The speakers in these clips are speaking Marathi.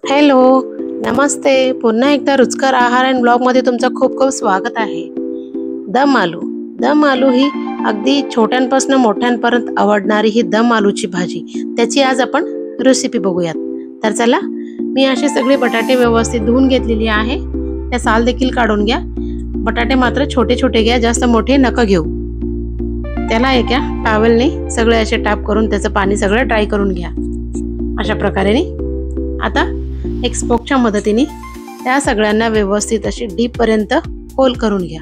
हॅलो, नमस्ते. पुन्हा एकदा रुचकर आहार अँड ब्लॉगमध्ये तुमचं खूप खूप स्वागत आहे. दम आलू. दम आलू ही अगदी छोट्यांपासून मोठ्यांपर्यंत आवडणारी ही दम आलूची भाजी, त्याची आज आपण रेसिपी बघूयात. तर चला, मी असे सगळे बटाटे व्यवस्थित धुवून घेतलेली आहे. त्या साल देखील काढून घ्या. बटाटे मात्र छोटे छोटे घ्या, जास्त मोठे नका घेऊ. त्याला एका टॉवेलने सगळे असे टॅप करून त्याचं पाणी सगळं ड्राय करून घ्या. अशा प्रकारे आता एक स्पोकच्या मदतीने त्या सगळ्यांना व्यवस्थित अशी डीप पर्यंत होल करून घ्या.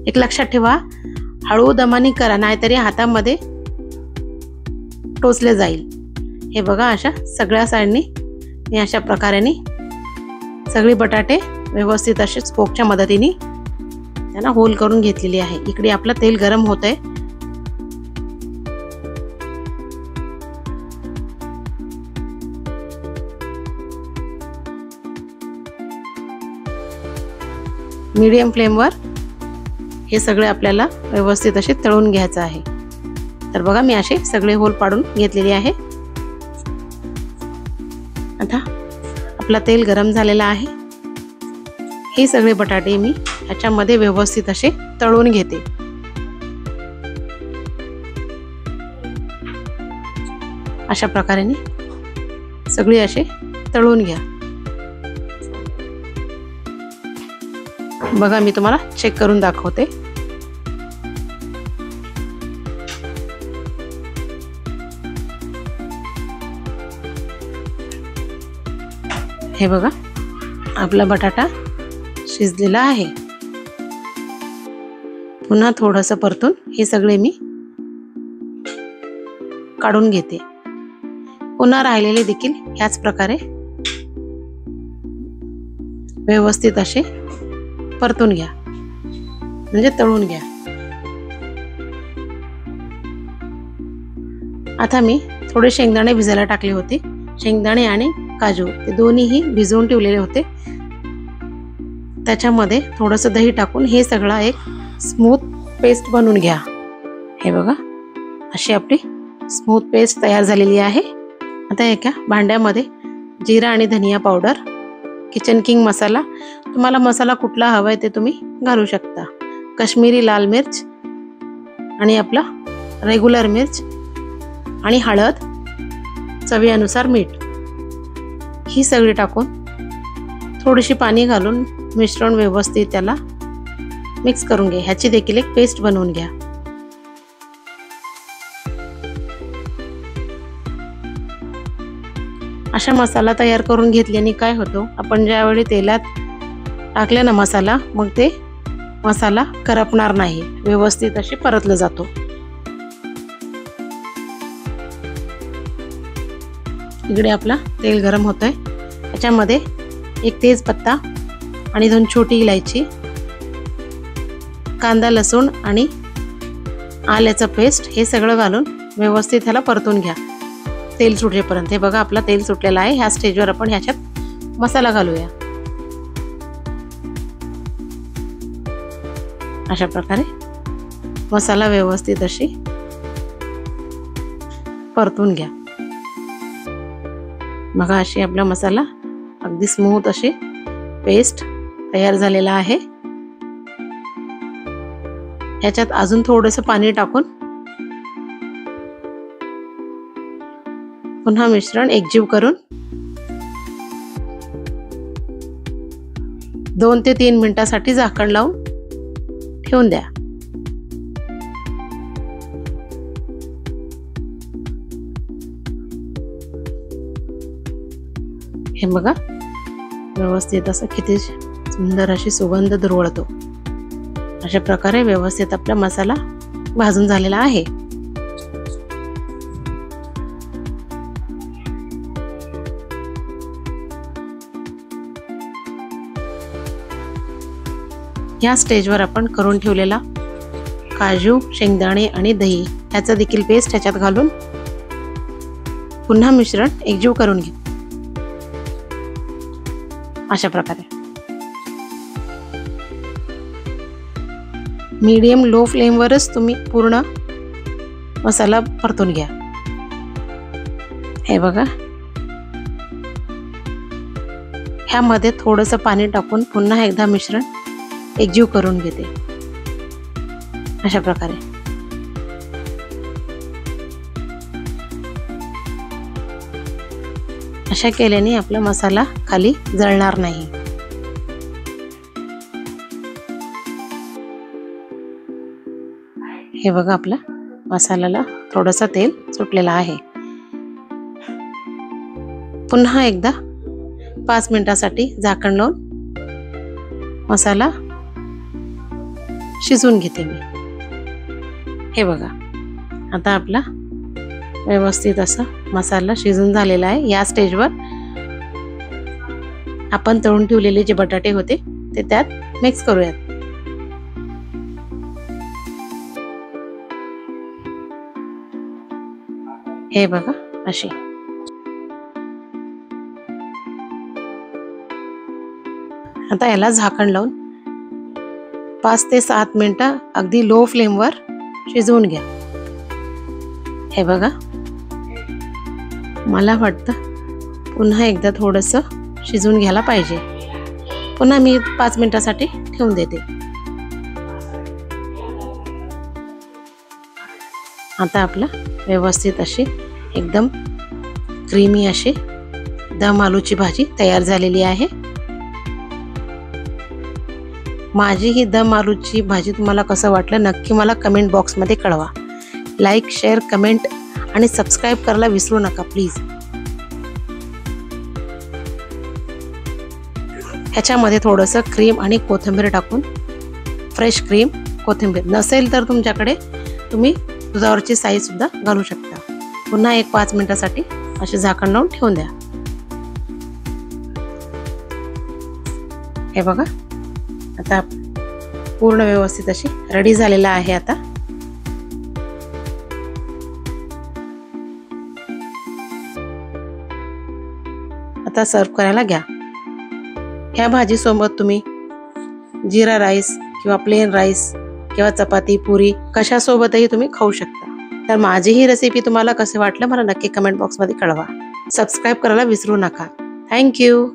एक लक्षात ठेवा, हळू दमाने करा, नाहीतरी हातामध्ये टोचले जाईल. हे बघा, अशा सगळ्या साईडनी मी अशा प्रकारे सगळे बटाटे व्यवस्थित असे स्पोकच्या मदतीने त्यांना होल करून घेतलेली आहे. इकडे आपलं तेल गरम होत आहे. मीडियम फ्लेमवर हे सगळे आपल्याला व्यवस्थित असे तळून घ्यायचं आहे. तर बघा, मी असे सगळे होल पाडून घेतलेले आहे. आता आपला तेल गरम झालेला आहे. हे सगळे बटाटे मी ह्याच्यामध्ये व्यवस्थित असे तळून घेते. अशा प्रकारे सगळे असे तळून घ्या. बघा, मी तुम्हाला चेक करून दाखवते. हे बघा, आपला बटाटा शिजलेला आहे. पुन्हा थोडंसं परतून हे सगळे मी काढून घेते. पुन्हा राहिलेले देखील ह्याच प्रकारे व्यवस्थित असे परतून घ्या, म्हणजे तळून घ्या. आता मी थोडे शेंगदाणे भिजायला टाकले होते. शेंगदाणे आणि काजू ते दोन्हीही भिजवून ठेवलेले होते. त्याच्यामध्ये थोडंसं दही टाकून हे सगळं एक स्मूथ पेस्ट बनवून घ्या. हे बघा, अशी आपली स्मूथ पेस्ट तयार झालेली आहे. आता एका भांड्यामध्ये जिरा आणि धनिया पावडर, किचन किंग मसाला, तुम्हाला मसाला कुठला हवाय ते तुम्ही घालू शकता, काश्मीरी लाल मिर्च आणि आपला रेग्युलर मिर्च आणि हळद, चवीनुसार मीठ, ही सगळी टाकून थोडीशी पाणी घालून मिश्रण व्यवस्थित त्याला मिक्स करून घ्या. ह्याची देखील एक पेस्ट बनवून घ्या. अशा मसाला तयार करून घेतल्याने काय होतो, आपण ज्यावेळी तेलात टाकले ना मसाला, मग ते मसाला करपणार नाही, व्यवस्थित असे परतलं जातो. इकडे आपला तेल गरम होत आहे. त्याच्यामध्ये एक तेजपत्ता आणि 2 छोटी इलायची, कांदा, लसूण आणि आल्याचं पेस्ट हे सगळं घालून व्यवस्थित ह्याला परतून घ्या तेल सुटेपर्यंत. हे बघा, आपला तेल सुटलेला आहे. ह्या स्टेजवर आपण ह्याच्यात मसाला घालूया. अशा प्रकारे मसाला व्यवस्थित अशी परतून घ्या. बघा, अशी आपला मसाला अगदी स्मूथ अशी पेस्ट तयार झालेला आहे. ह्याच्यात अजून थोडंसं पाणी टाकून पुन्हा मिश्रण एकजीव करून 2 ते 3 मिनिटांसाठी झाकण लावून ठेवून द्या. हे बघा, व्यवस्थित असं किती सुंदर अशी सुगंध दरवळतो. अशा प्रकारे व्यवस्थित आपला मसाला भाजून झालेला आहे. या स्टेजवर आपण करून ठेवलेला काजू, शेंगदाणे आणि दही ह्याचा देखील पेस्ट ह्याच्यात घालून पुन्हा मिश्रण एकजीव करून घ्या. अशा प्रकारे मीडियम लो फ्लेमवरच तुम्ही पूर्ण मसाला परतून घ्या. हे बघा, ह्यामध्ये थोडंसं पाणी टाकून पुन्हा एकदा मिश्रण एकजीव करून घेते अशा प्रकारे। अशा केल्याने आपला मसाला खाली जळणार नाही। हे बघा आपला मसाल्याला थोडंसं तेल सुटलेलं आहे। पुन्हा एकदा 5 मिनिटांसाठी झाकण लावून मसाला शिजवून घेते मी। हे बघा आता आपला व्यवस्थित असा मसाला शिजून झालेला आहे। या स्टेजवर आपण तळून ठेवलेले जे बटाटे होते ते त्यात मिक्स करूयात। हे बघा अशी आता याला झाकण लावून 5 ते 7 मिनिटं अगदी लो फ्लेमवर शिजवून घ्या। हे बघा मला वाटतं पुन्हा एकदा थोडंसं शिजवून घ्यायला पाहिजे। पुन्हा मी 5 मिनिटांसाठी ठेवून देते। आता आपला व्यवस्थित अशी एकदम क्रीमी अशी दम आलूची भाजी तयार झालेली आहे। माझी ही दम आलूची भाजी तुम्हाला कसं वाटलं नक्की मला कमेंट बॉक्समध्ये कळवा। लाईक, शेअर, कमेंट आणि सबस्क्राईब करायला विसरू नका प्लीज। ह्याच्यामध्ये थोडंसं क्रीम आणि कोथिंबीर टाकून, फ्रेश क्रीम कोथिंबीर नसेल तर तुमच्याकडे तुम्ही दुधावरची साई सुद्धा घालू शकता। पुन्हा 5 मिनिटांसाठी असे झाकण लावून ठेवून द्या। हे बघा आता पूर्ण व्यवस्थित अशी रेडी झालेला आहे। आता सर्व करायला घ्या। ह्या भाजी सोबत तुम्ही जीरा राईस किंवा प्लेन राईस किंवा चपाती पुरी कशासोबतही तुम्ही खाऊ शकता। तर माझी ही रेसिपी तुम्हाला कसे वाटलं मला नक्की कमेंट बॉक्समध्ये कळवा। सबस्क्राईब करायला विसरू नका। थँक्यू।